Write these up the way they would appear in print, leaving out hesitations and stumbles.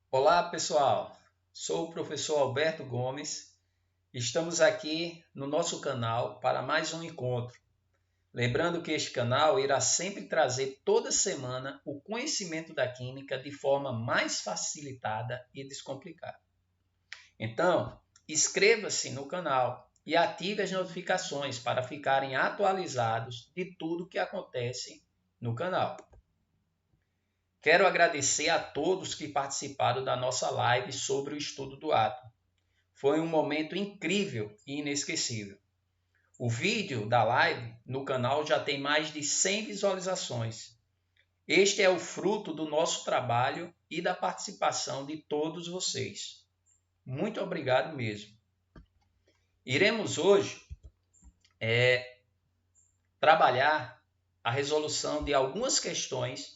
Olá, pessoal. Sou o professor Alberto Gomes. Estamos aqui no nosso canal para mais um encontro. Lembrando que este canal irá sempre trazer toda semana o conhecimento da química de forma mais facilitada e descomplicada. Então, inscreva-se no canal e ative as notificações para ficarem atualizados de tudo que acontece no canal. Quero agradecer a todos que participaram da nossa live sobre o estudo do átomo. Foi um momento incrível e inesquecível. O vídeo da live no canal já tem mais de 100 visualizações. Este é o fruto do nosso trabalho e da participação de todos vocês. Muito obrigado mesmo. Iremos hoje trabalhar a resolução de algumas questões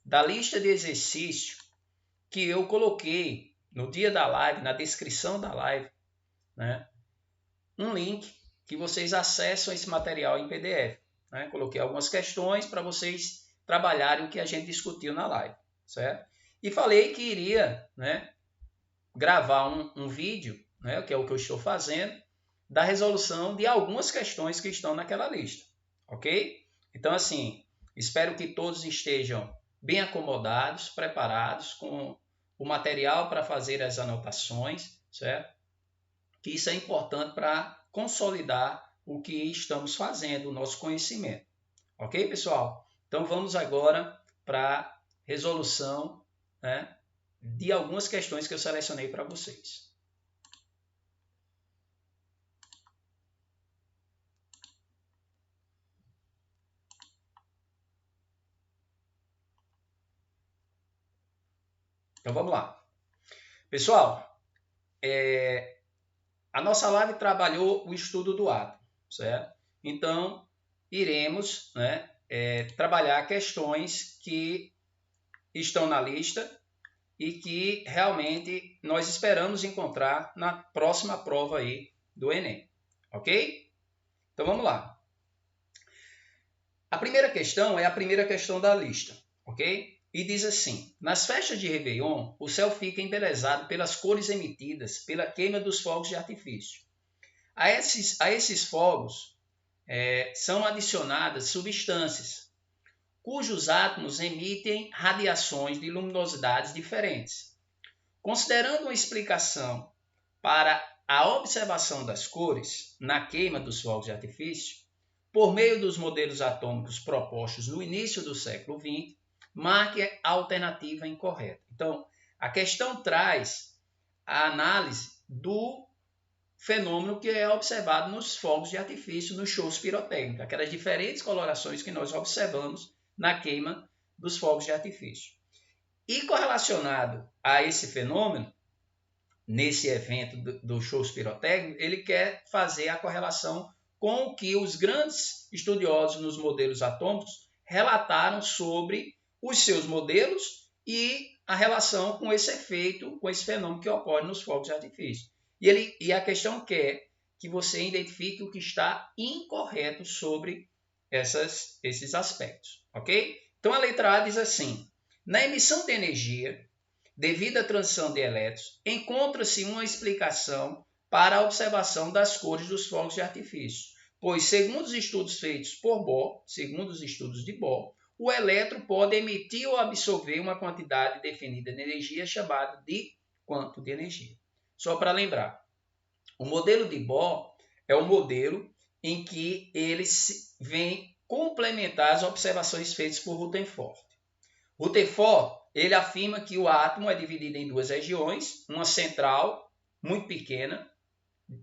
da lista de exercícios que eu coloquei no dia da live, na descrição da live, né? Um link que vocês acessam esse material em PDF. Né? Coloquei algumas questões para vocês trabalharem o que a gente discutiu na live, certo? E falei que iria, né, gravar um vídeo, né, que é o que eu estou fazendo, da resolução de algumas questões que estão naquela lista, ok? Então, assim, espero que todos estejam bem acomodados, preparados, com o material para fazer as anotações, certo? Que isso é importante para consolidar o que estamos fazendo, o nosso conhecimento. Ok, pessoal? Então vamos agora para a resolução, né, de algumas questões que eu selecionei para vocês. Então vamos lá. Pessoal, a nossa live trabalhou o estudo do átomo, certo? Então iremos, né, trabalhar questões que estão na lista e que realmente nós esperamos encontrar na próxima prova aí do Enem, ok? Então vamos lá. A primeira questão é a primeira questão da lista, ok? E diz assim: nas festas de Réveillon, o céu fica embelezado pelas cores emitidas pela queima dos fogos de artifício. A esses fogos são adicionadas substâncias cujos átomos emitem radiações de luminosidades diferentes. Considerando uma explicação para a observação das cores na queima dos fogos de artifício, por meio dos modelos atômicos propostos no início do século XX, marque a alternativa incorreta. Então, a questão traz a análise do fenômeno que é observado nos fogos de artifício, nos shows pirotécnicos, aquelas diferentes colorações que nós observamos na queima dos fogos de artifício. E correlacionado a esse fenômeno, nesse evento dos shows pirotécnicos, ele quer fazer a correlação com o que os grandes estudiosos nos modelos atômicos relataram sobre os seus modelos e a relação com esse efeito, com esse fenômeno que ocorre nos fogos de artifício. E a questão quer que você identifique o que está incorreto sobre esses aspectos, ok? Então a letra A diz assim: na emissão de energia, devido à transição de elétrons, encontra-se uma explicação para a observação das cores dos fogos de artifício, pois, segundo os estudos feitos por Bohr, segundo os estudos de Bohr, o elétron pode emitir ou absorver uma quantidade definida de energia chamada de quanto de energia. Só para lembrar, o modelo de Bohr é o modelo em que ele vem complementar as observações feitas por Rutherford. Rutherford, ele afirma que o átomo é dividido em duas regiões, uma central, muito pequena,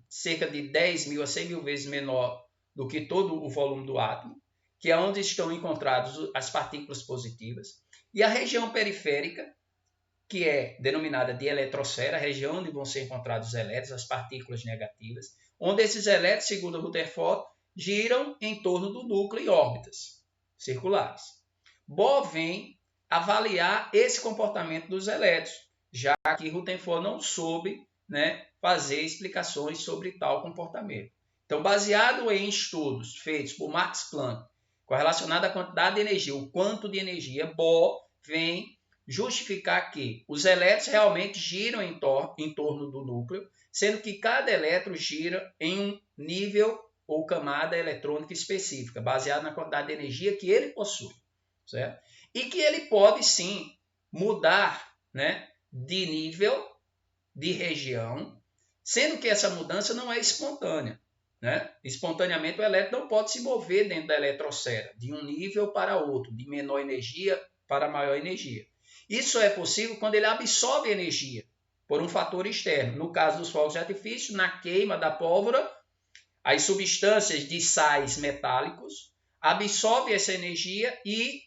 cerca de 10 mil a 100 mil vezes menor do que todo o volume do átomo, que é onde estão encontradas as partículas positivas, e a região periférica, que é denominada de eletrosfera, a região onde vão ser encontrados os elétrons, as partículas negativas, onde esses elétrons, segundo Rutherford, giram em torno do núcleo em órbitas circulares. Bohr vem avaliar esse comportamento dos elétrons, já que Rutherford não soube, né, fazer explicações sobre tal comportamento. Então, baseado em estudos feitos por Max Planck, correlacionado à quantidade de energia, o quanto de energia, Bohr vem justificar que os elétrons realmente giram em torno do núcleo, sendo que cada elétron gira em um nível ou camada eletrônica específica, baseada na quantidade de energia que ele possui, certo? E que ele pode sim mudar, né, de nível, de região, sendo que essa mudança não é espontânea, né? Espontaneamente o elétron não pode se mover dentro da eletrosfera, de um nível para outro, de menor energia para maior energia. Isso é possível quando ele absorve energia por um fator externo. No caso dos fogos de artifício, na queima da pólvora, as substâncias de sais metálicos absorvem essa energia e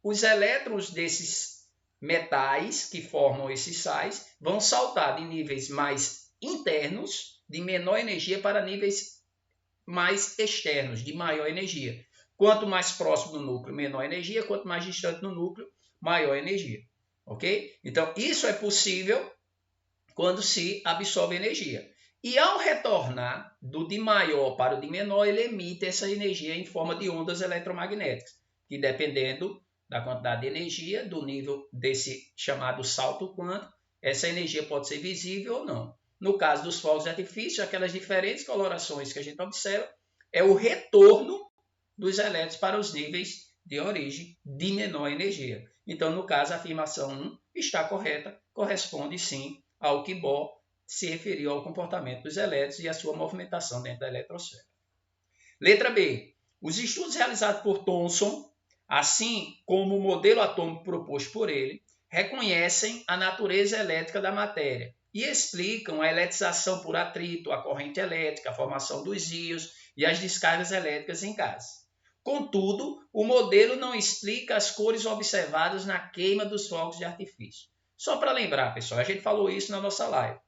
os elétrons desses metais que formam esses sais vão saltar de níveis mais internos, de menor energia, para níveis mais externos, de maior energia. Quanto mais próximo do núcleo, menor energia. Quanto mais distante do núcleo, maior energia. Ok? Então, isso é possível quando se absorve energia. E ao retornar do de maior para o de menor, ele emite essa energia em forma de ondas eletromagnéticas, que dependendo da quantidade de energia, do nível desse chamado salto quântico, essa energia pode ser visível ou não. No caso dos fogos de artifício, aquelas diferentes colorações que a gente observa é o retorno dos elétrons para os níveis de origem de menor energia. Então, no caso, a afirmação 1 está correta, corresponde sim ao que Bohr se referiu ao comportamento dos elétrons e à sua movimentação dentro da eletrosfera. Letra B. Os estudos realizados por Thomson, assim como o modelo atômico proposto por ele, reconhecem a natureza elétrica da matéria e explicam a eletrização por atrito, a corrente elétrica, a formação dos íons e as descargas elétricas em gases. Contudo, o modelo não explica as cores observadas na queima dos fogos de artifício. Só para lembrar, pessoal, a gente falou isso na nossa live.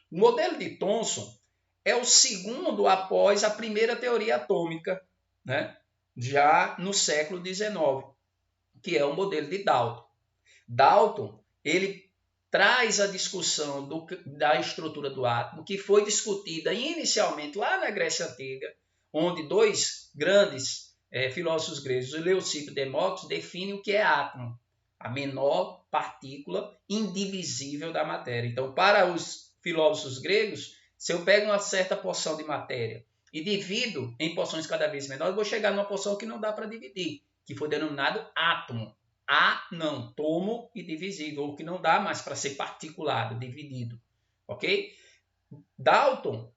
O modelo de Thomson é o segundo após a primeira teoria atômica, né? Já no século XIX, que é o modelo de Dalton. Dalton, ele traz a discussão da estrutura do átomo, que foi discutida inicialmente lá na Grécia Antiga, onde dois grandes filósofos gregos, o Leucipo e Demócrito, definem o que é átomo, a menor partícula indivisível da matéria. Então, para os filósofos gregos, se eu pego uma certa porção de matéria e divido em porções cada vez menores, eu vou chegar numa porção que não dá para dividir, que foi denominado átomo. Não, tomo e divisível, ou que não dá mais para ser particulado, dividido. Ok? Dalton,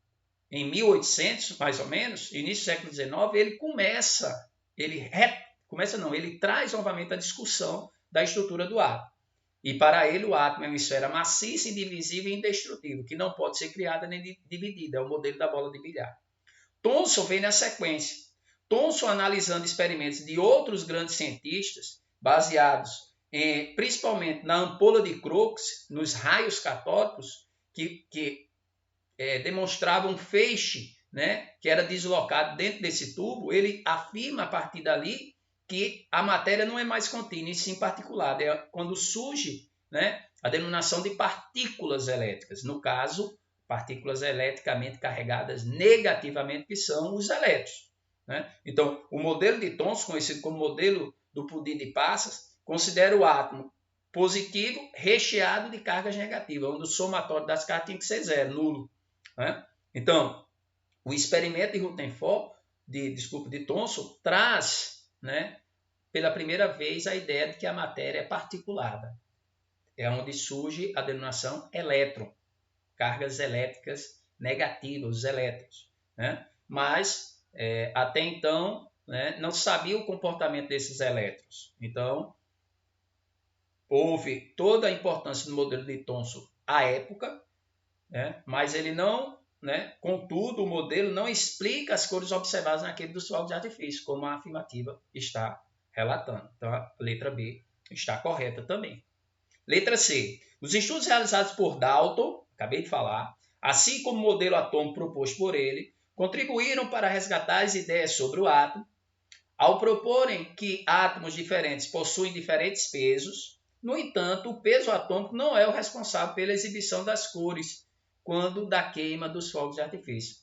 em 1800, mais ou menos, início do século XIX, ele traz novamente a discussão da estrutura do átomo. E para ele o átomo é uma esfera maciça, indivisível e indestrutível, que não pode ser criada nem dividida. É o modelo da bola de bilhar. Thomson vem na sequência. Thomson, analisando experimentos de outros grandes cientistas, baseados principalmente na ampola de Crookes, nos raios catódicos, que demonstravam um feixe, né, que era deslocado dentro desse tubo, ele afirma a partir dali que a matéria não é mais contínua, e sim particulada. É quando surge, né, a denominação de partículas elétricas. No caso, partículas eletricamente carregadas negativamente, que são os elétrons. Né? Então, o modelo de Thomson, conhecido como modelo do pudim de passas, considera o átomo positivo recheado de cargas negativas, onde o somatório das cargas tem que ser zero, nulo. Né? Então, o experimento de Rutherford, de Thomson, traz, né, pela primeira vez a ideia de que a matéria é particulada. É onde surge a denominação elétron, cargas elétricas negativas, os elétrons. Né? Mas, até então, né, não se sabia o comportamento desses elétrons. Então, houve toda a importância do modelo de Thomson à época, né, mas ele não... Né? Contudo, o modelo não explica as cores observadas naquele dos fogos de artifício, como a afirmativa está relatando. Então, a letra B está correta também. Letra C. Os estudos realizados por Dalton, acabei de falar, assim como o modelo atômico proposto por ele, contribuíram para resgatar as ideias sobre o átomo, ao proporem que átomos diferentes possuem diferentes pesos. No entanto, o peso atômico não é o responsável pela exibição das cores quando da queima dos fogos de artifício.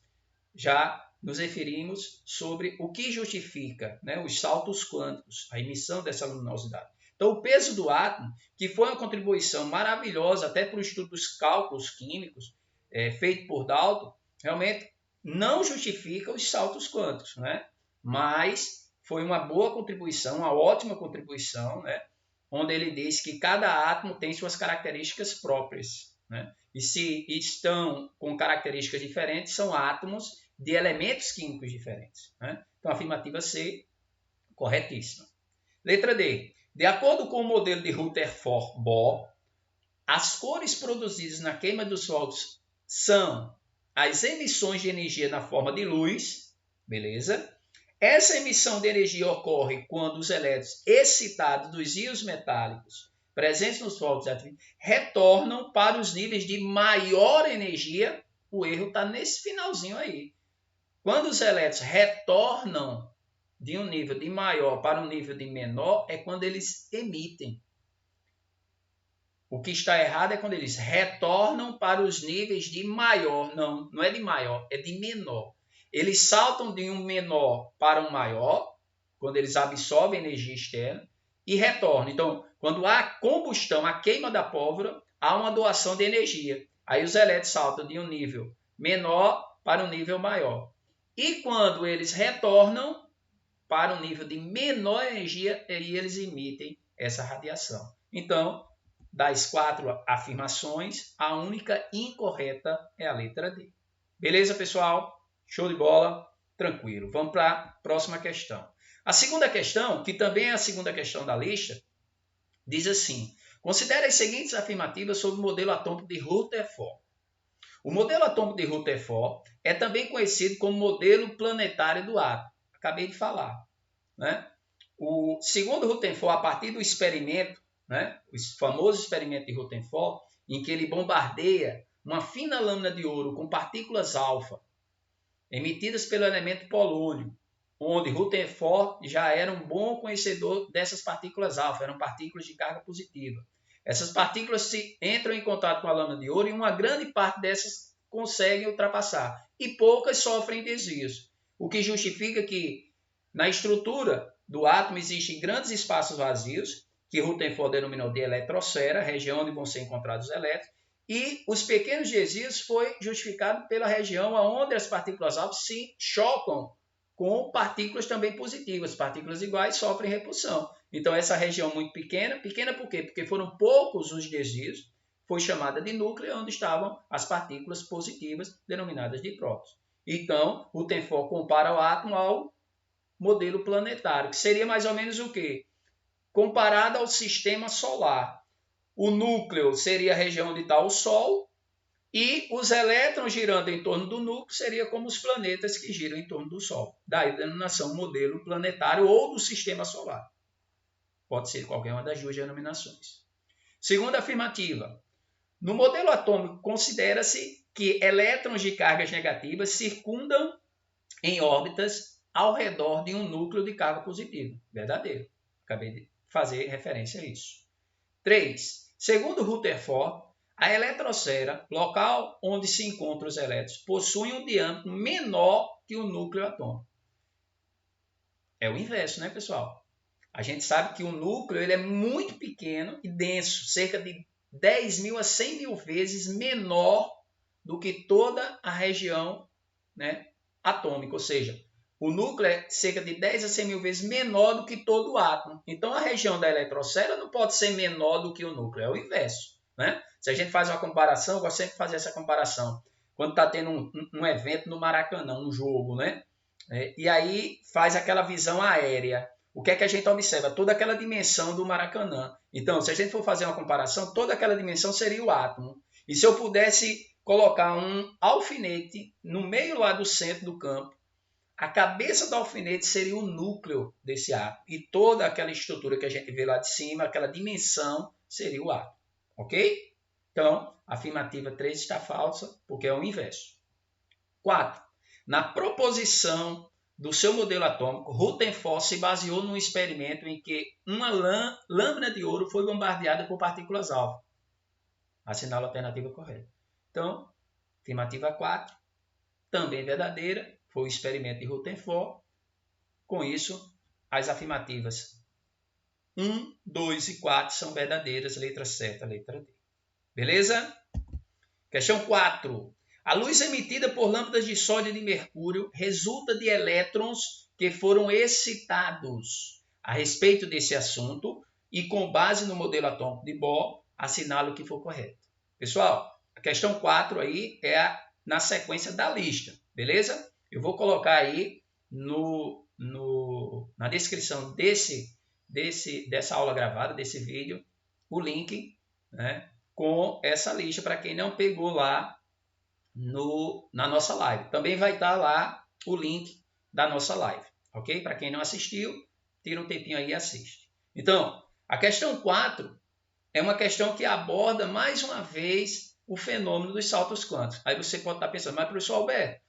Já nos referimos sobre o que justifica, né, os saltos quânticos, a emissão dessa luminosidade. Então, o peso do átomo, que foi uma contribuição maravilhosa até para o estudo dos cálculos químicos, feito por Dalton, realmente não justifica os saltos quânticos, né? Mas foi uma boa contribuição, uma ótima contribuição, né? Onde ele diz que cada átomo tem suas características próprias, né? E se estão com características diferentes, são átomos de elementos químicos diferentes, né? Então, a afirmativa C, corretíssima. Letra D. De acordo com o modelo de Rutherford-Bohr, as cores produzidas na queima dos fogos são as emissões de energia na forma de luz, beleza? Essa emissão de energia ocorre quando os elétrons excitados dos íons metálicos presentes nos fogos retornam para os níveis de maior energia. O erro está nesse finalzinho aí. Quando os elétrons retornam de um nível de maior para um nível de menor, é quando eles emitem. O que está errado é quando eles retornam para os níveis de maior. Não, não é de maior, é de menor. Eles saltam de um menor para um maior, quando eles absorvem energia externa, e retornam. Então, quando há combustão, a queima da pólvora, há uma doação de energia. Aí os elétrons saltam de um nível menor para um nível maior. E quando eles retornam para um nível de menor energia, aí eles emitem essa radiação. Então, das 4 afirmações, a única incorreta é a letra D. Beleza, pessoal? Show de bola? Tranquilo. Vamos para a próxima questão. A segunda questão, que também é a segunda questão da lista, diz assim: considere as seguintes afirmativas sobre o modelo atômico de Rutherford. O modelo atômico de Rutherford é também conhecido como modelo planetário do átomo. Acabei de falar, né? O segundo Rutherford, a partir do experimento, né, o famoso experimento de Rutherford, em que ele bombardeia uma fina lâmina de ouro com partículas alfa, emitidas pelo elemento polônio, onde Rutherford já era um bom conhecedor dessas partículas alfa, eram partículas de carga positiva. Essas partículas entram em contato com a lâmina de ouro e uma grande parte dessas conseguem ultrapassar, e poucas sofrem desvios, o que justifica que na estrutura do átomo existem grandes espaços vazios, que Rutherford denominou de eletrosfera, região onde vão ser encontrados os elétrons, e os pequenos desvios foi justificado pela região onde as partículas alfa se chocam com partículas também positivas. Partículas iguais sofrem repulsão. Então, essa região muito pequena, pequena por quê? Porque foram poucos os desvios, foi chamada de núcleo, onde estavam as partículas positivas, denominadas de prótons. Então, Rutherford compara o átomo ao modelo planetário, que seria mais ou menos o quê? Comparado ao sistema solar. O núcleo seria a região onde está o Sol, e os elétrons girando em torno do núcleo seria como os planetas que giram em torno do Sol. Daí a denominação modelo planetário ou do sistema solar. Pode ser qualquer uma das duas denominações. Segunda afirmativa. No modelo atômico, considera-se que elétrons de cargas negativas circundam em órbitas ao redor de um núcleo de carga positiva. Verdadeiro. Acabei de fazer referência a isso. 3. Segundo Rutherford, a eletrosfera, local onde se encontram os elétrons, possui um diâmetro menor que o núcleo atômico. É o inverso, né, pessoal? A gente sabe que o núcleo ele é muito pequeno e denso, cerca de 10.000 a 100.000 vezes menor do que toda a região, né, atômica, ou seja, o núcleo é cerca de 10 a 100.000 vezes menor do que todo o átomo. Então, a região da eletrosfera não pode ser menor do que o núcleo, é o inverso, né? Se a gente faz uma comparação, eu gosto sempre de fazer essa comparação. Quando está tendo um evento no Maracanã, um jogo, né? E aí faz aquela visão aérea. O que é que a gente observa? Toda aquela dimensão do Maracanã. Então, se a gente for fazer uma comparação, toda aquela dimensão seria o átomo. E se eu pudesse colocar um alfinete no meio lá do centro do campo, a cabeça do alfinete seria o núcleo desse átomo. E toda aquela estrutura que a gente vê lá de cima, aquela dimensão, seria o átomo. Ok? Então, a afirmativa 3 está falsa, porque é o inverso. 4. Na proposição do seu modelo atômico, Rutherford se baseou num experimento em que uma lâmina de ouro foi bombardeada por partículas alfa. Assinala a alternativa correta. Então, afirmativa 4, também verdadeira, foi o experimento de Rutherford. Com isso, as afirmativas 1, 2 e 4 são verdadeiras, letra certa, letra D. Beleza? Questão 4. A luz emitida por lâmpadas de sódio e de mercúrio resulta de elétrons que foram excitados. A respeito desse assunto, e com base no modelo atômico de Bohr, assinale o que for correto. Pessoal, a questão 4 aí é na sequência da lista, beleza? Eu vou colocar aí na descrição dessa aula gravada, desse vídeo, o link, né, com essa lista para quem não pegou lá na nossa live. Também vai estar lá o link da nossa live, ok? Para quem não assistiu, tira um tempinho aí e assiste. Então, a questão 4 é uma questão que aborda mais uma vez o fenômeno dos saltos quânticos. Aí você pode estar pensando, mas professor Alberto,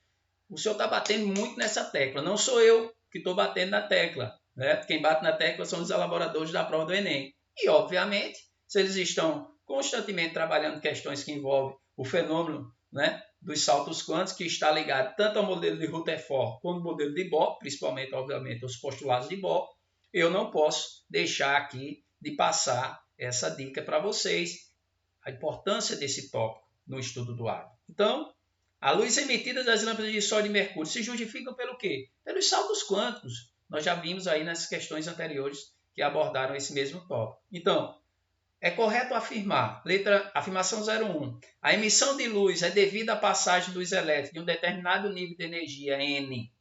o senhor está batendo muito nessa tecla. Não sou eu que estou batendo na tecla, né? Quem bate na tecla são os elaboradores da prova do Enem. E, obviamente, se eles estão constantemente trabalhando questões que envolvem o fenômeno, né, dos saltos quânticos, que está ligado tanto ao modelo de Rutherford quanto ao modelo de Bohr, principalmente, obviamente, os postulados de Bohr, eu não posso deixar aqui de passar essa dica para vocês, a importância desse tópico no estudo do átomo. Então, a luz emitida das lâmpadas de sódio e mercúrio se justifica pelo quê? Pelos saltos quânticos. Nós já vimos aí nas questões anteriores que abordaram esse mesmo tópico. Então, é correto afirmar, afirmação 01, a emissão de luz é devida à passagem dos elétrons de um determinado nível de energia N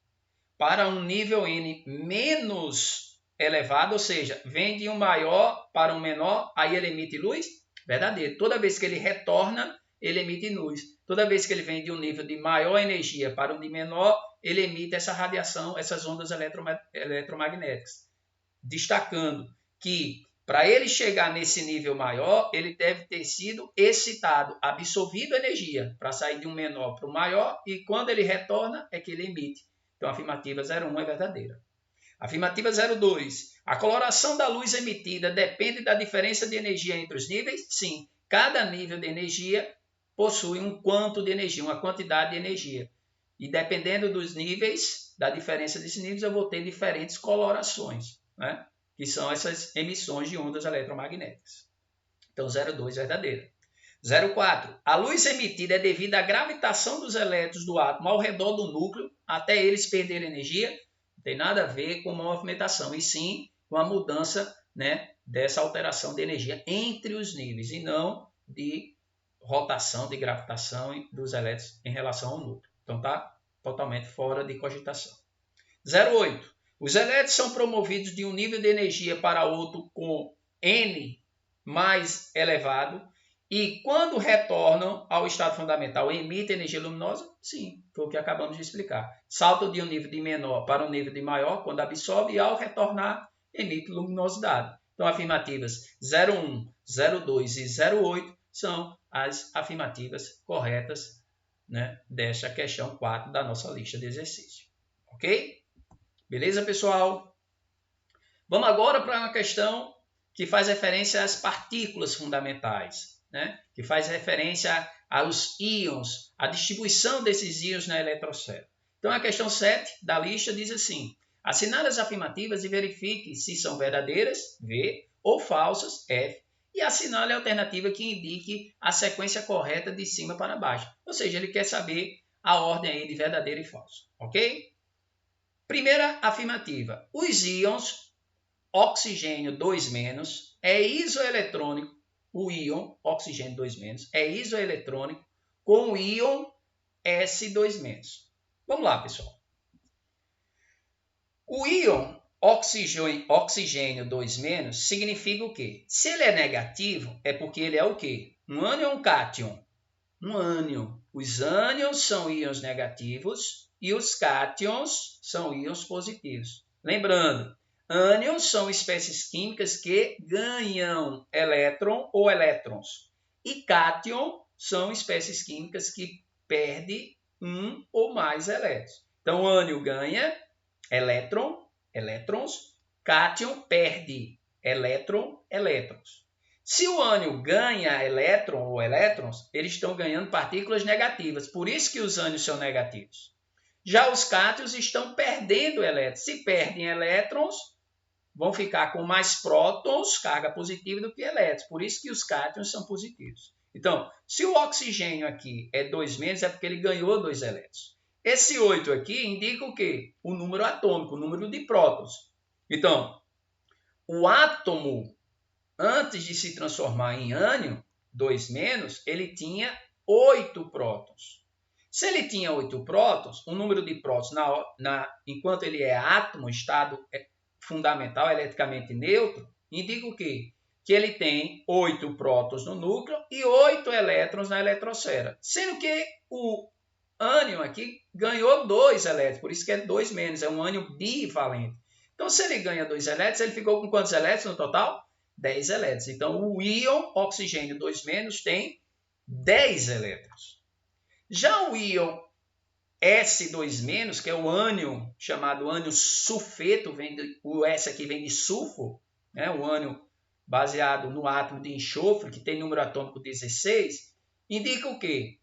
para um nível N menos elevado, ou seja, vem de um maior para um menor, aí ele emite luz? Verdadeiro. Toda vez que ele retorna, ele emite luz. Toda vez que ele vem de um nível de maior energia para um de menor, ele emite essa radiação, essas ondas eletromagnéticas. Destacando que para ele chegar nesse nível maior, ele deve ter sido excitado, absorvido energia para sair de um menor para o maior, e quando ele retorna é que ele emite. Então, a afirmativa 01 é verdadeira. Afirmativa 02. A coloração da luz emitida depende da diferença de energia entre os níveis? Sim. Cada nível de energia possui um quanto de energia, uma quantidade de energia. E dependendo dos níveis, da diferença desses níveis, eu vou ter diferentes colorações, né? Que são essas emissões de ondas eletromagnéticas. Então, 02 é verdadeira. 04. A luz emitida é devida à gravitação dos elétrons do átomo ao redor do núcleo até eles perderem energia. Não tem nada a ver com movimentação, e sim com a mudança, né, dessa alteração de energia entre os níveis, e não de rotação, de gravitação dos elétrons em relação ao núcleo. Então, está totalmente fora de cogitação. 08. Os elétrons são promovidos de um nível de energia para outro com N mais elevado e, quando retornam ao estado fundamental, emitem energia luminosa? Sim, foi o que acabamos de explicar. Saltam de um nível de menor para um nível de maior quando absorve e, ao retornar, emite luminosidade. Então, afirmativas 01, 02 e 08 são as afirmativas corretas, né, desta questão 4 da nossa lista de exercício. Ok? Beleza, pessoal? Vamos agora para uma questão que faz referência às partículas fundamentais, né? Que faz referência aos íons, a distribuição desses íons na eletrosfera. Então, a questão 7 da lista diz assim: assinale as afirmativas e verifique se são verdadeiras, V, ou falsas, F, e assinale a alternativa que indique a sequência correta de cima para baixo. Ou seja, ele quer saber a ordem aí de verdadeiro e falso, ok? Primeira afirmativa. Os íons oxigênio 2- é isoeletrônico. O íon oxigênio 2- é isoeletrônico com o íon S2-. Vamos lá, pessoal. O íon oxigênio 2- significa o quê? Se ele é negativo, é porque ele é o quê? Um ânion ou um cátion? Um ânion. Os ânions são íons negativos e os cátions são íons positivos. Lembrando, ânions são espécies químicas que ganham elétron ou elétrons. E cátion são espécies químicas que perdem um ou mais elétrons. Então, ânion ganha elétrons, cátion perde elétrons. Se o ânion ganha elétron ou elétrons, eles estão ganhando partículas negativas. Por isso que os ânions são negativos. Já os cátions estão perdendo elétrons. Se perdem elétrons, vão ficar com mais prótons, carga positiva, do que elétrons. Por isso que os cátions são positivos. Então, se o oxigênio aqui é 2-, é porque ele ganhou 2 elétrons. Esse 8 aqui indica o quê? O número atômico, o número de prótons. Então, o átomo, antes de se transformar em ânion, 2-, ele tinha 8 prótons. Se ele tinha 8 prótons, o número de prótons, enquanto ele é átomo, estado fundamental, eletricamente neutro, indica o quê? Que ele tem 8 prótons no núcleo e 8 elétrons na eletrosfera. Sendo que o ânion aqui ganhou 2 elétrons, por isso que é 2-, é um ânion bivalente. Então, se ele ganha 2 elétrons, ele ficou com quantos elétrons no total? 10 elétrons. Então, o íon oxigênio 2- tem 10 elétrons. Já o íon S2-, que é o ânion chamado ânion sulfeto, o S aqui vem de sulfo, né? O ânion baseado no átomo de enxofre, que tem número atômico 16, indica o quê?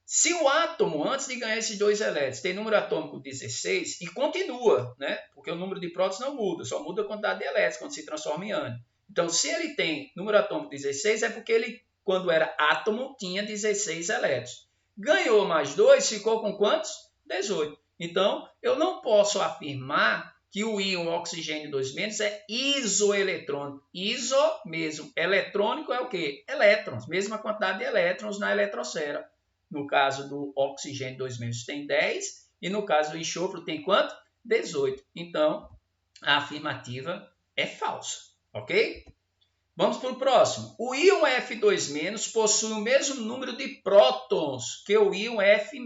Se o átomo, antes de ganhar esses 2 elétrons, tem número atômico 16 e continua, né? Porque o número de prótons não muda, só muda a quantidade de elétrons quando se transforma em ânion. Então, se ele tem número atômico 16, é porque ele, quando era átomo, tinha 16 elétrons. Ganhou mais 2, ficou com quantos? 18. Então, eu não posso afirmar que o íon oxigênio 2- é isoeletrônico. Iso mesmo. Eletrônico é o quê? Elétrons. Mesma quantidade de elétrons na eletrosfera. No caso do oxigênio 2- tem 10. E no caso do enxofre tem quanto? 18. Então, a afirmativa é falsa. Ok? Vamos para o próximo. O íon F2- possui o mesmo número de prótons que o íon F-.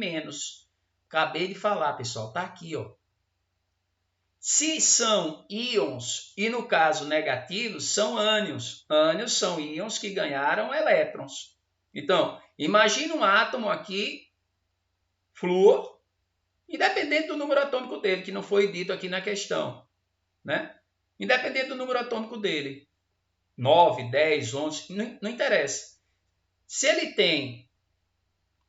Acabei de falar, pessoal. Está aqui, ó. Se são íons, e no caso negativos, são ânions. Ânions são íons que ganharam elétrons. Então, imagine um átomo aqui, flúor, independente do número atômico dele, que não foi dito aqui na questão, né? Independente do número atômico dele, 9, 10, 11, não interessa. Se ele tem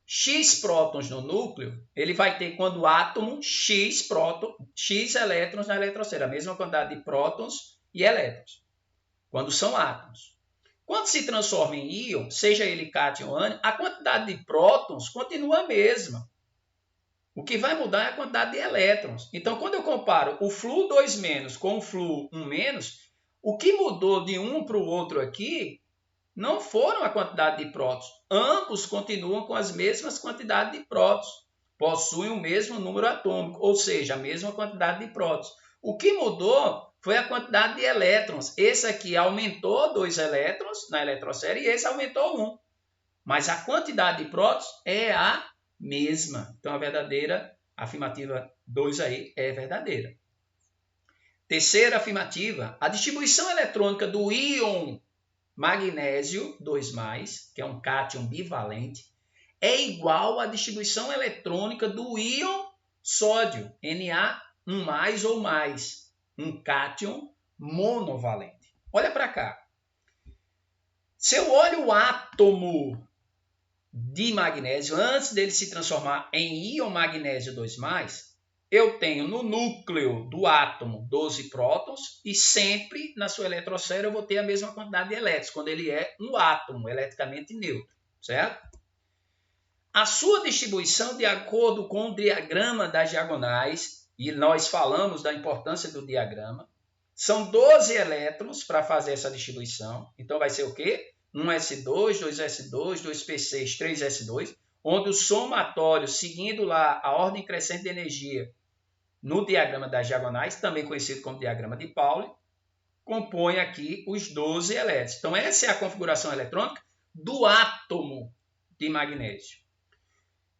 X prótons no núcleo, ele vai ter, quando o átomo, X elétrons na eletrosfera, a mesma quantidade de prótons e elétrons, quando são átomos. Quando se transforma em íon, seja ele cátion ou ânion, a quantidade de prótons continua a mesma. O que vai mudar é a quantidade de elétrons. Então, quando eu comparo o flúor 2- com o flúor 1-, o que mudou de um para o outro aqui não foram a quantidade de prótons. Ambos continuam com as mesmas quantidades de prótons. Possuem o mesmo número atômico, ou seja, a mesma quantidade de prótons. O que mudou foi a quantidade de elétrons. Esse aqui aumentou 2 elétrons na eletrosfera e esse aumentou 1. Mas a quantidade de prótons é a mesma. Então, a verdadeira afirmativa 2 aí é verdadeira. Terceira afirmativa, a distribuição eletrônica do íon magnésio 2+, que é um cátion bivalente, é igual à distribuição eletrônica do íon sódio, Na1+ ou mais, um cátion monovalente. Olha para cá. Se eu olho o átomo de magnésio, antes dele se transformar em íon magnésio 2+, eu tenho no núcleo do átomo 12 prótons e sempre na sua eletrosfera eu vou ter a mesma quantidade de elétrons, quando ele é um átomo eletricamente neutro, certo? A sua distribuição, de acordo com o diagrama das diagonais, e nós falamos da importância do diagrama, são 12 elétrons para fazer essa distribuição. Então vai ser o quê? 1s2, 2s2, 2p6, 3s2, onde o somatório, seguindo lá a ordem crescente de energia no diagrama das diagonais, também conhecido como diagrama de Pauli, compõe aqui os 12 elétrons. Então, essa é a configuração eletrônica do átomo de magnésio.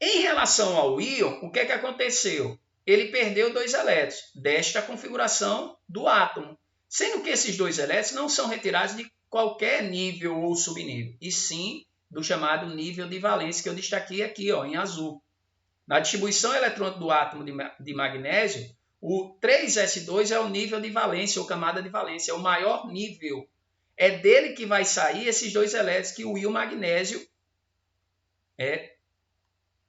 Em relação ao íon, o que é que aconteceu? Ele perdeu 2 elétrons desta configuração do átomo, sendo que esses 2 elétrons não são retirados de qualquer nível ou subnível, e sim do chamado nível de valência, que eu destaquei aqui ó, em azul. Na distribuição eletrônica do átomo de magnésio, o 3s2 é o nível de valência, ou camada de valência, é o maior nível. É dele que vai sair esses 2 elétrons que o íon magnésio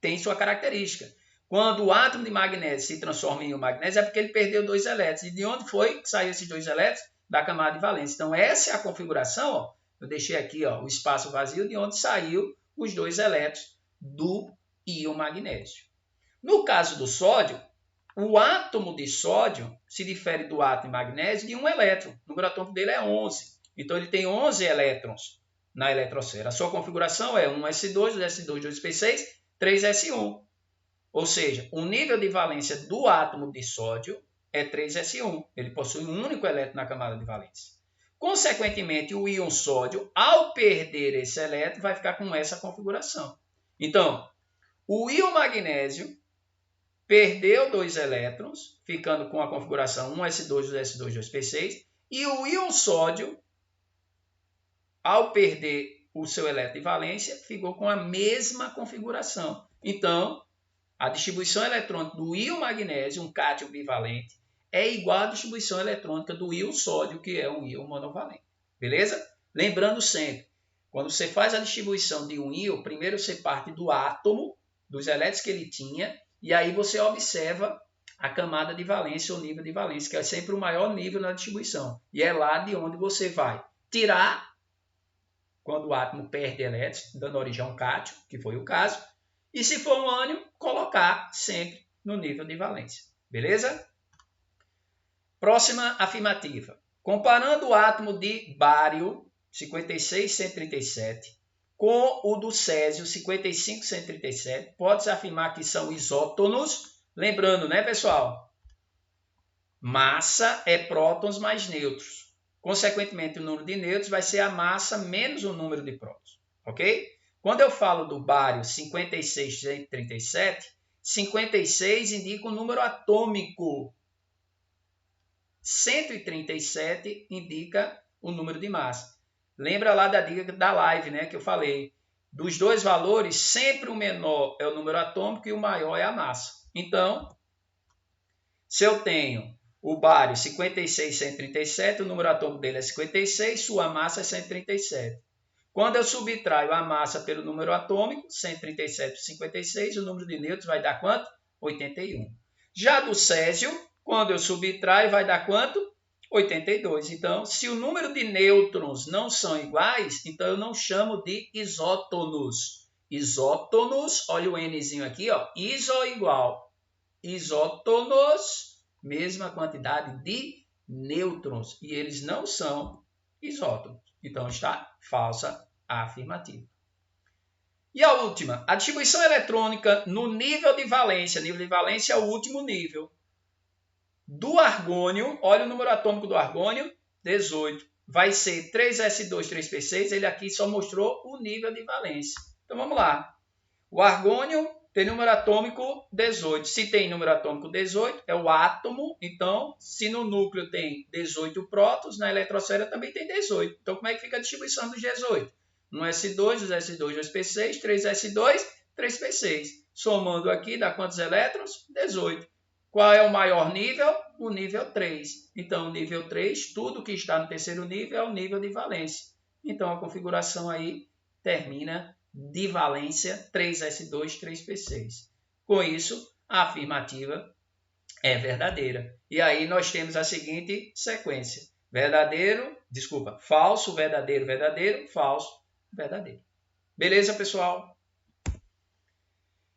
tem sua característica. Quando o átomo de magnésio se transforma em íon magnésio, é porque ele perdeu 2 elétrons. E de onde foi que saiu esses 2 elétrons? da camada de valência. Então, essa é a configuração, ó, eu deixei aqui ó, o espaço vazio de onde saiu os 2 elétrons do íon magnésio. No caso do sódio, o átomo de sódio se difere do átomo de magnésio de 1 elétron. O número atômico dele é 11. Então, ele tem 11 elétrons na eletrosfera. A sua configuração é 1s2, 2s2, 2p6, 3s1. Ou seja, o nível de valência do átomo de sódio é 3s1. Ele possui um único elétron na camada de valência. Consequentemente, o íon sódio, ao perder esse elétron, vai ficar com essa configuração. Então, o íon magnésio perdeu 2 elétrons, ficando com a configuração 1s2, 2s2, 2p6. E o íon sódio, ao perder o seu elétron de valência, ficou com a mesma configuração. Então, a distribuição eletrônica do íon magnésio, um cátion bivalente, é igual à distribuição eletrônica do íon sódio, que é um íon monovalente. Beleza? Lembrando sempre, quando você faz a distribuição de um íon, primeiro você parte do átomo, dos elétrons que ele tinha, e aí você observa a camada de valência ou nível de valência, que é sempre o maior nível na distribuição. E é lá de onde você vai tirar, quando o átomo perde elétrons, dando origem a um cátion, que foi o caso, e se for um ânion, colocar sempre no nível de valência. Beleza? Próxima afirmativa. Comparando o átomo de bário, 56137, com o do césio, 55137, pode-se afirmar que são isótonos. Lembrando, né, pessoal? Massa é prótons mais nêutrons. Consequentemente, o número de nêutrons vai ser a massa menos o número de prótons. Ok? Quando eu falo do bário 56137, 56 indica o número atômico. 137 indica o número de massa. Lembra lá da dica da live, né, que eu falei. Dos 2 valores, sempre o menor é o número atômico e o maior é a massa. Então, se eu tenho o bário 56137, o número atômico dele é 56, sua massa é 137. Quando eu subtraio a massa pelo número atômico, 137 por 56, o número de nêutrons vai dar quanto? 81. Já do césio, quando eu subtraio, vai dar quanto? 82. Então, se o número de nêutrons não são iguais, então eu não chamo de isótonos. Isótonos, olha o Nzinho aqui, ó, iso igual. Isótonos, mesma quantidade de nêutrons. E eles não são isótonos. Então, está falsa a afirmativa. E a última, a distribuição eletrônica no nível de valência. Nível de valência é o último nível. Do argônio, olha o número atômico do argônio, 18. Vai ser 3s2, 3p6. Ele aqui só mostrou o nível de valência. Então, vamos lá. O argônio tem número atômico 18. Se tem número atômico 18, é o átomo. Então, se no núcleo tem 18 prótons, na eletrosfera também tem 18. Então, como é que fica a distribuição dos 18? 1s2, 2s2, 2p6, 3s2, 3p6. Somando aqui, dá quantos elétrons? 18. Qual é o maior nível? O nível 3. Então, o nível 3, tudo que está no terceiro nível é o nível de valência. Então, a configuração aí termina de valência 3s2, 3p6. Com isso, a afirmativa é verdadeira. E aí nós temos a seguinte sequência. Falso, verdadeiro, verdadeiro, falso, verdadeiro. Beleza, pessoal?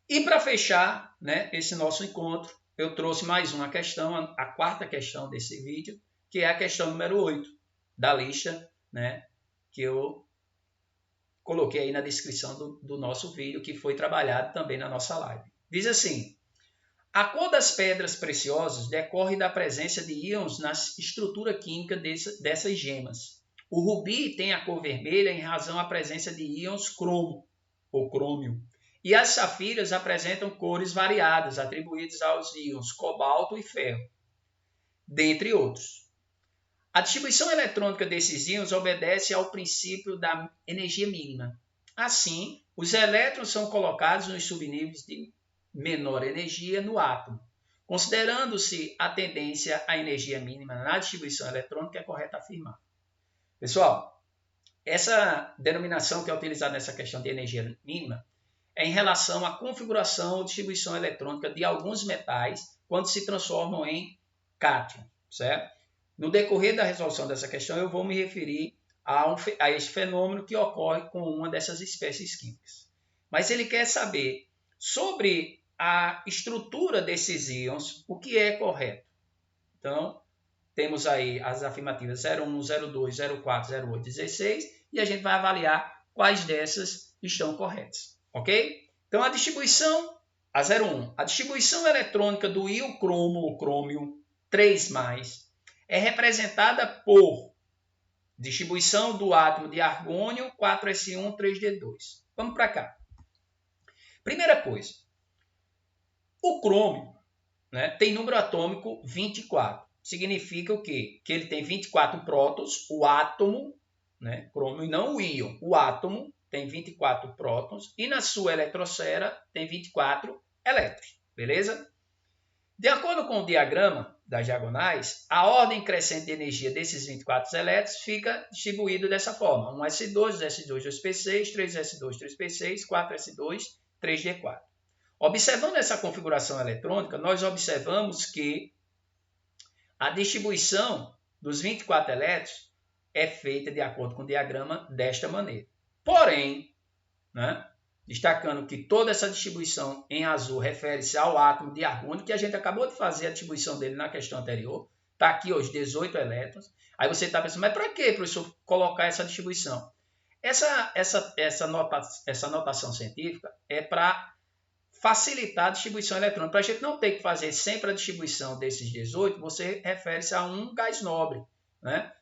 E para fechar, né, esse nosso encontro, eu trouxe mais uma questão, a quarta questão desse vídeo, que é a questão número 8 da lista, né, que eu coloquei aí na descrição do nosso vídeo, que foi trabalhado também na nossa live. Diz assim: a cor das pedras preciosas decorre da presença de íons na estrutura química dessas gemas. O rubi tem a cor vermelha em razão da presença de íons cromo, ou crômio. E as safiras apresentam cores variadas, atribuídas aos íons cobalto e ferro, dentre outros. A distribuição eletrônica desses íons obedece ao princípio da energia mínima. Assim, os elétrons são colocados nos subníveis de menor energia no átomo. Considerando-se a tendência à energia mínima na distribuição eletrônica, é correto afirmar. Pessoal, essa denominação que é utilizada nessa questão de energia mínima é em relação à configuração ou distribuição eletrônica de alguns metais quando se transformam em cátion, certo? No decorrer da resolução dessa questão, eu vou me referir a esse fenômeno que ocorre com uma dessas espécies químicas. Mas ele quer saber sobre a estrutura desses íons, o que é correto. Então, temos aí as afirmativas 01, 02, 04, 08, 16 e a gente vai avaliar quais dessas estão corretas, ok? Então, a distribuição, a 01, a distribuição eletrônica do íon cromo ou crômio 3+, é representada por distribuição do átomo de argônio 4s1, 3d2. Vamos para cá. Primeira coisa, o crômio, né, tem número atômico 24. Significa o quê? Que ele tem 24 prótons, o átomo, né, crômio, e não o íon. O átomo tem 24 prótons e na sua eletrosfera tem 24 elétrons. Beleza? De acordo com o diagrama das diagonais, a ordem crescente de energia desses 24 elétrons fica distribuído dessa forma. 1s2, 2s2, 2p6, 3s2, 3p6, 4s2, 3d4. Observando essa configuração eletrônica, nós observamos que a distribuição dos 24 elétrons é feita de acordo com o diagrama desta maneira. Porém, né, destacando que toda essa distribuição em azul refere-se ao átomo de argônio, que a gente acabou de fazer a distribuição dele na questão anterior. Está aqui os 18 elétrons. Aí você está pensando, mas para que, professor, colocar essa distribuição? Essa notação científica é para facilitar a distribuição eletrônica. Para a gente não ter que fazer sempre a distribuição desses 18, você refere-se a um gás nobre, né?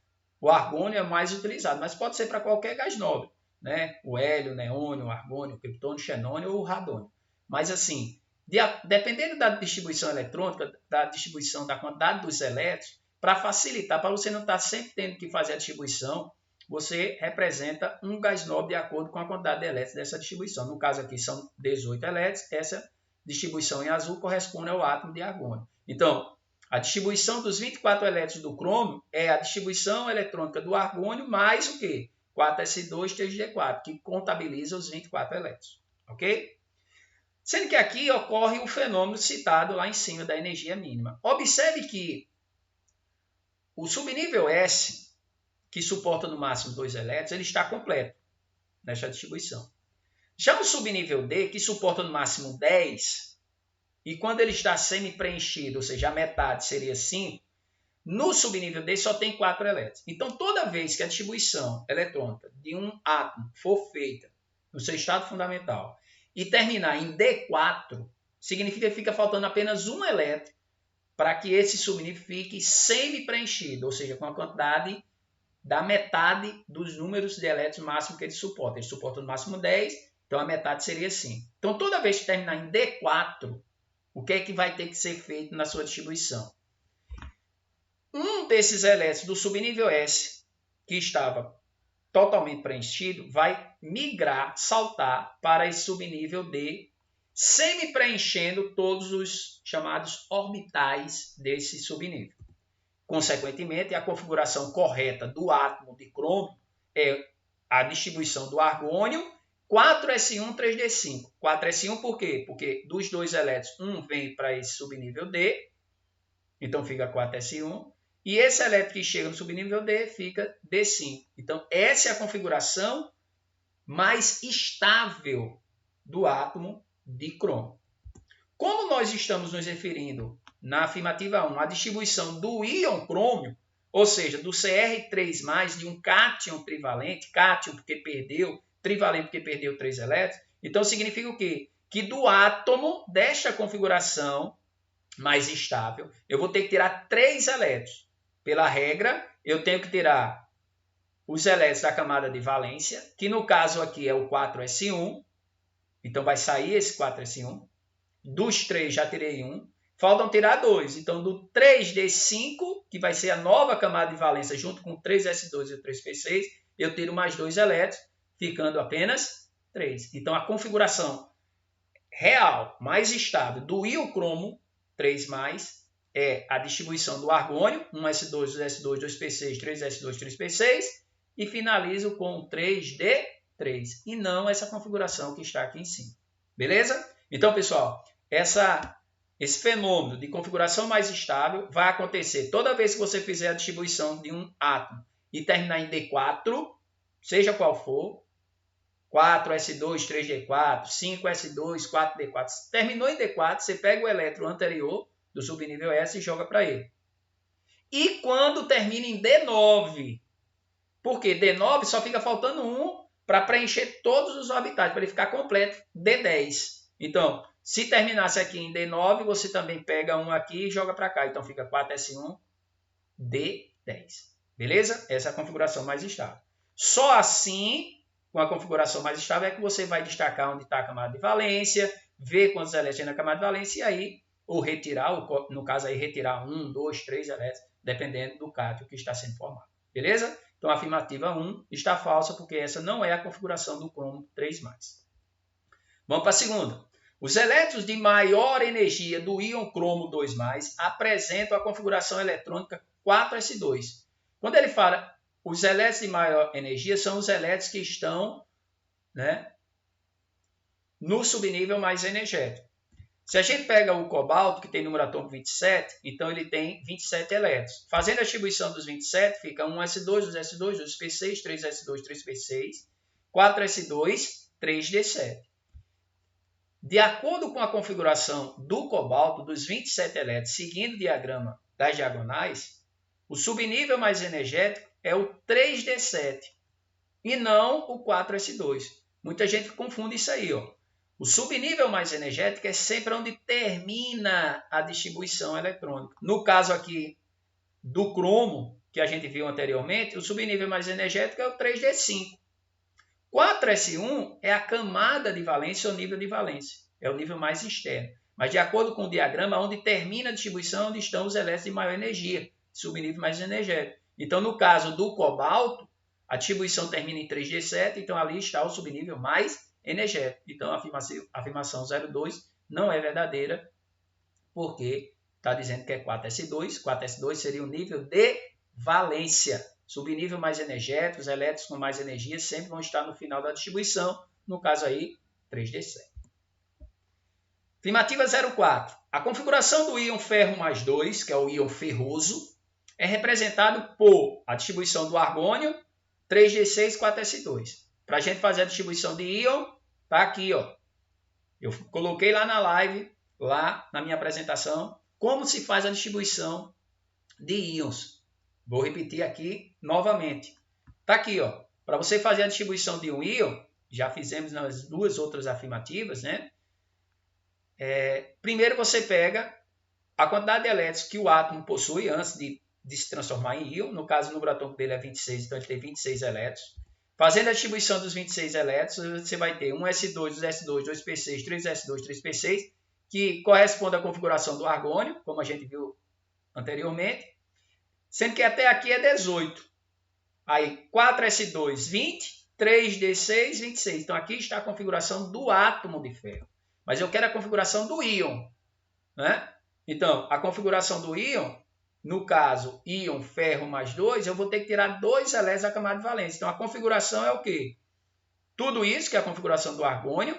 O argônio é mais utilizado, mas pode ser para qualquer gás nobre, né? O hélio, o neônio, o argônio, o criptônio, o xenônio ou o radônio. Mas assim, dependendo da distribuição eletrônica, da distribuição da quantidade dos elétrons, para facilitar, para você não estar sempre tendo que fazer a distribuição, você representa um gás nobre de acordo com a quantidade de elétrons dessa distribuição. No caso aqui são 18 elétrons, essa distribuição em azul corresponde ao átomo de argônio. Então, a distribuição dos 24 elétrons do crômio é a distribuição eletrônica do argônio mais o quê? 4s2, 3d4, que contabiliza os 24 elétrons. Ok? Sendo que aqui ocorre o fenômeno citado lá em cima da energia mínima. Observe que o subnível S, que suporta no máximo 2 elétrons, ele está completo nesta distribuição. Já o subnível D, que suporta no máximo 10, e quando ele está semi-preenchido, ou seja, a metade seria 5, no subnível D só tem 4 elétrons. Então, toda vez que a distribuição eletrônica de um átomo for feita no seu estado fundamental e terminar em D4, significa que fica faltando apenas um elétron para que esse subnível fique semi-preenchido, ou seja, com a quantidade da metade dos números de elétrons máximo que ele suporta. Ele suporta no máximo 10, então a metade seria 5. Então, toda vez que terminar em D4, o que é que vai ter que ser feito na sua distribuição? Um desses elétrons do subnível S, que estava totalmente preenchido, vai migrar, saltar para esse subnível D, semi-preenchendo todos os chamados orbitais desse subnível. Consequentemente, a configuração correta do átomo de crômio é a distribuição do argônio 4s1, 3d5. 4s1 por quê? Porque dos dois elétrons, um vem para esse subnível D, então fica 4s1, e esse elétron que chega no subnível D fica D5. Então, essa é a configuração mais estável do átomo de crômio. Como nós estamos nos referindo na afirmativa 1 à distribuição do íon crômio, ou seja, do Cr3+, de um cátion trivalente, cátion porque perdeu, trivalente porque perdeu 3 elétrons, então significa o quê? Que do átomo desta configuração mais estável, eu vou ter que tirar 3 elétrons. Pela regra, eu tenho que tirar os elétrons da camada de valência, que no caso aqui é o 4s1, então vai sair esse 4s1. Dos 3 já tirei 1, faltam tirar 2. Então, do 3d5, que vai ser a nova camada de valência, junto com o 3s2 e o 3p6, eu tiro mais 2 elétrons, ficando apenas 3. Então, a configuração real, mais estável, do íon cromo 3+, é a distribuição do argônio, 1s2, 2s2, 2p6, 3s2, 3p6, e finalizo com 3d3, e não essa configuração que está aqui em cima. Beleza? Então, pessoal, essa Esse fenômeno de configuração mais estável vai acontecer toda vez que você fizer a distribuição de um átomo e terminar em D4, seja qual for, 4s2, 3d4, 5s2, 4d4. Terminou em D4, você pega o elétron anterior do subnível S e joga para ele. E quando termina em D9, porque D9 só fica faltando um para preencher todos os orbitais, para ele ficar completo, D10. Então, se terminasse aqui em D9, você também pega um aqui e joga para cá. Então, fica 4s1, D10. Beleza? Essa é a configuração mais estável. Só assim, com a configuração mais estável, é que você vai destacar onde está a camada de valência, ver quantos elétrons tem na camada de valência e aí, ou retirar, no caso aí, retirar 1, 2, 3 elétrons, dependendo do cátion que está sendo formado. Beleza? Então, a afirmativa 1 está falsa, porque essa não é a configuração do cromo 3+. Vamos para a segunda. Os elétrons de maior energia do íon cromo 2+, apresentam a configuração eletrônica 4s2. Quando ele fala os elétrons de maior energia, são os elétrons que estão, né, no subnível mais energético. Se a gente pega o cobalto, que tem número atômico 27, então ele tem 27 elétrons. Fazendo a distribuição dos 27, fica 1s2, 2s2, 2p6, 3s2, 3p6, 4s2, 3d7. De acordo com a configuração do cobalto, dos 27 elétrons, seguindo o diagrama das diagonais, o subnível mais energético é o 3d7 e não o 4s2. Muita gente confunde isso aí, ó. O subnível mais energético é sempre onde termina a distribuição eletrônica. No caso aqui do cromo, que a gente viu anteriormente, o subnível mais energético é o 3d5. 4s1 é a camada de valência ou nível de valência. É o nível mais externo. Mas de acordo com o diagrama, onde termina a distribuição, onde estão os elétrons de maior energia, subnível mais energético. Então, no caso do cobalto, a distribuição termina em 3d7, então ali está o subnível mais energético. Então, a afirmação 02 não é verdadeira, porque está dizendo que é 4s2. 4s2 seria o nível de valência. Subnível mais energético, os elétrons com mais energia sempre vão estar no final da distribuição, no caso aí, 3d7. Afirmativa 04. A configuração do íon ferro mais 2, que é o íon ferroso, é representado por a distribuição do argônio, 3d6, 4s2. Para a gente fazer a distribuição de íon, está aqui, ó. Eu coloquei lá na live, lá na minha apresentação, como se faz a distribuição de íons. Vou repetir aqui novamente. Está aqui, ó. Para você fazer a distribuição de um íon, já fizemos nas duas outras afirmativas, né? Primeiro você pega a quantidade de elétrons que o átomo possui antes de se transformar em íon. No caso, o número atômico dele é 26, então ele tem 26 elétrons. Fazendo a distribuição dos 26 elétrons, você vai ter 1s2, 2s2, 2p6, 3s2, 3p6, que corresponde à configuração do argônio, como a gente viu anteriormente. Sendo que até aqui é 18. Aí 4s2, 20, 3d6, 26. Então aqui está a configuração do átomo de ferro. Mas eu quero a configuração do íon, né? Então, a configuração do íon, no caso, íon ferro mais 2, eu vou ter que tirar 2 elétrons da camada de valência. Então, a configuração é o quê? Tudo isso, que é a configuração do argônio,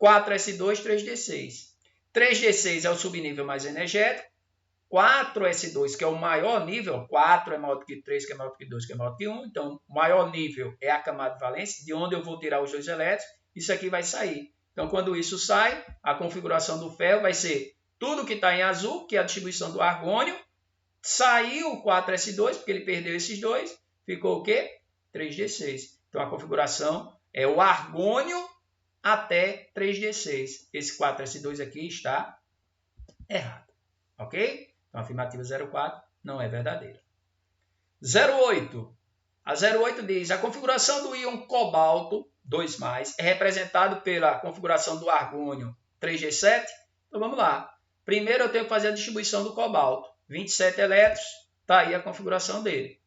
4s2, 3d6. 3d6 é o subnível mais energético, 4s2, que é o maior nível, 4 é maior do que 3, que é maior do que 2, que é maior do que 1. Então, o maior nível é a camada de valência, de onde eu vou tirar os 2 elétrons, isso aqui vai sair. Então, quando isso sai, a configuração do ferro vai ser tudo que está em azul, que é a distribuição do argônio. Saiu o 4s2, porque ele perdeu esses 2. Ficou o quê? 3d6. Então, a configuração é o argônio até 3d6. Esse 4s2 aqui está errado. Ok? Então, a afirmativa 04 não é verdadeira. 08. A 08 diz, a configuração do íon cobalto 2+, é representado pela configuração do argônio 3d7. Então, vamos lá. Primeiro, eu tenho que fazer a distribuição do cobalto. 27 elétrons, está aí a configuração dele.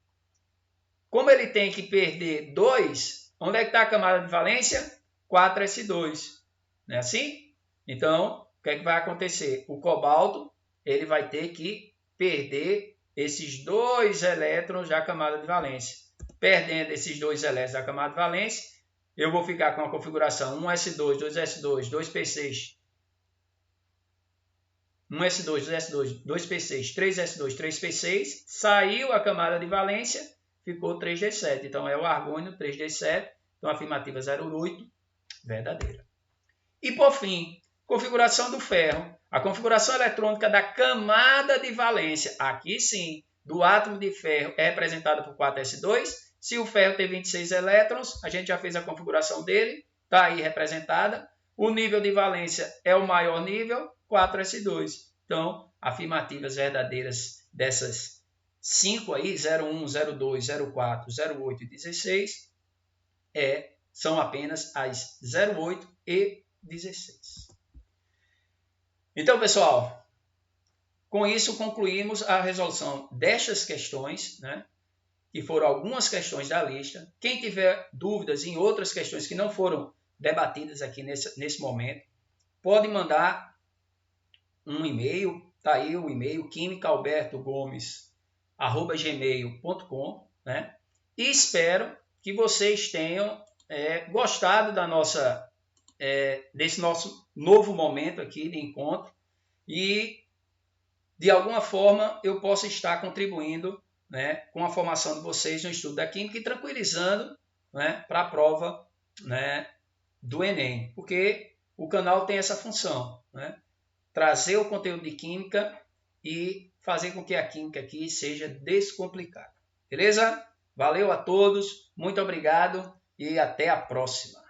Como ele tem que perder 2, onde é que está a camada de valência? 4s2. Não é assim? Então, o que é que vai acontecer? O cobalto ele vai ter que perder esses 2 elétrons da camada de valência. Perdendo esses 2 elétrons da camada de valência, eu vou ficar com a configuração 1s2, 2s2, 2p6, 1s2, 2s2, 2p6, 3s2, 3p6, saiu a camada de valência, ficou 3d7. Então, é o argônio 3d7. Então, afirmativa 08, verdadeira. E, por fim, configuração do ferro. A configuração eletrônica da camada de valência, aqui sim, do átomo de ferro, é representada por 4s2. Se o ferro tem 26 elétrons, a gente já fez a configuração dele, está aí representada. O nível de valência é o maior nível, 4s2. Então, afirmativas verdadeiras dessas 5 aí, 01, 02, 04, 08 e 16, são apenas as 08 e 16. Então, pessoal, com isso concluímos a resolução destas questões, né, que foram algumas questões da lista. Quem tiver dúvidas em outras questões que não foram debatidas aqui nesse momento, pode mandar um e-mail, tá aí o e-mail quimicaalbertogomes@gmail.com, né? E espero que vocês tenham gostado desse nosso novo momento aqui de encontro e de alguma forma eu possa estar contribuindo, né, com a formação de vocês no estudo da química e tranquilizando, né, para a prova, né, do Enem, porque o canal tem essa função, né, trazer o conteúdo de química e fazer com que a química aqui seja descomplicada. Beleza? Valeu a todos, muito obrigado e até a próxima.